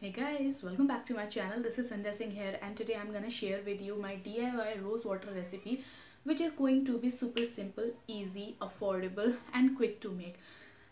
Hey guys, welcome back to my channel. This is Sandhya Singh here, and today I'm gonna share with you my DIY rose water recipe, which is going to be super simple, easy, affordable and quick to make.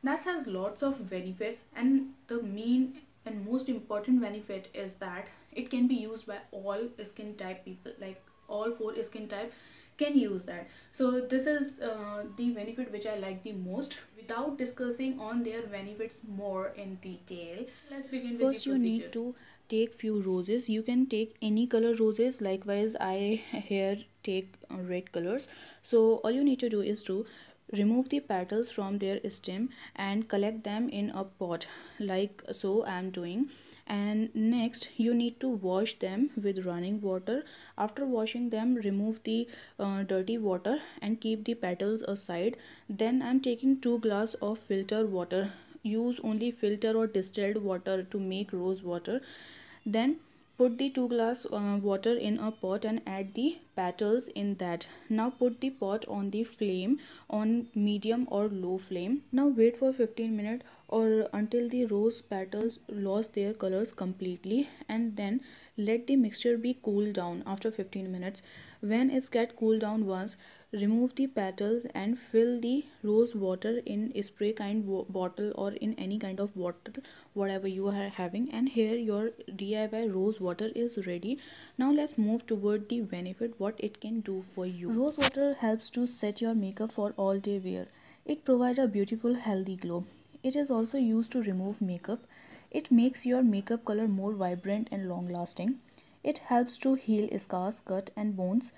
That has lots of benefits, and the main and most important benefit is that it can be used by all skin type people, like all four skin type can use that. So this is the benefit which I like the most. Without discussing on their benefits more in detail, let's begin with the First, you procedure. need to take few roses. You can take any color roses. Likewise, I here take red colors. So all you need to do is to remove the petals from their stem and collect them in a pot, like so I am doing. And next you need to wash them with running water. After washing them, remove the dirty water and keep the petals aside. Then I'm taking 2 glass of filter water. Use only filter or distilled water to make rose water. Then put the 2 glass water in a pot and add the petals in that. Now put the pot on the flame on medium or low flame. Now wait for 15 minutes or until the rose petals lost their colors completely, and then let the mixture be cooled down after 15 minutes. When it's get cooled down once, remove the petals and fill the rose water in a spray kind bottle or in any kind of water whatever you are having, and here your DIY rose water is ready. Now let's move toward the benefit what it can do for you. Rose water helps to set your makeup for all day wear. It provides a beautiful healthy glow. It is also used to remove makeup. It makes your makeup color more vibrant and long lasting. It helps to heal scars, cut and bones.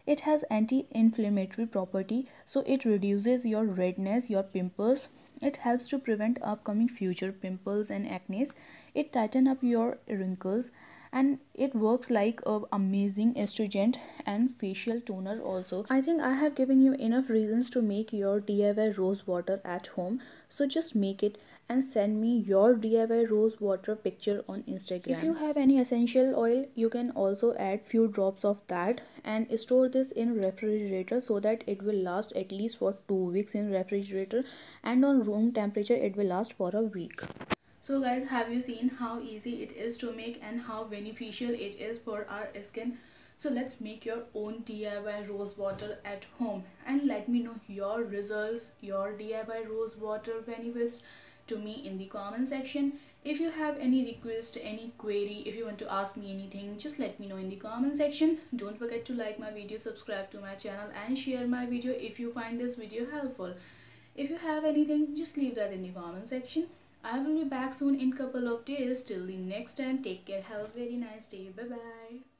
It has anti-inflammatory property, so it reduces your redness, your pimples. It helps to prevent upcoming future pimples and acne. It tighten up your wrinkles, and it works like a amazing astringent and facial toner also. I think I have given you enough reasons to make your DIY rose water at home. So just make it and send me your DIY rose water picture on Instagram. If you have any essential oil, you can also add few drops of that and store this in refrigerator so that it will last at least for 2 weeks in refrigerator, and on room temperature it will last for a week. So guys, have you seen how easy it is to make and how beneficial it is for our skin? So let's make your own DIY rose water at home and let me know your results, your DIY rose water benefits to me in the comment section. If you have any request, any query, if you want to ask me anything, just let me know in the comment section. Don't forget to like my video, subscribe to my channel and share my video if you find this video helpful. If you have anything, just leave that in the comment section. I will be back soon in couple of days. Till the next time, take care. Have a very nice day. Bye bye.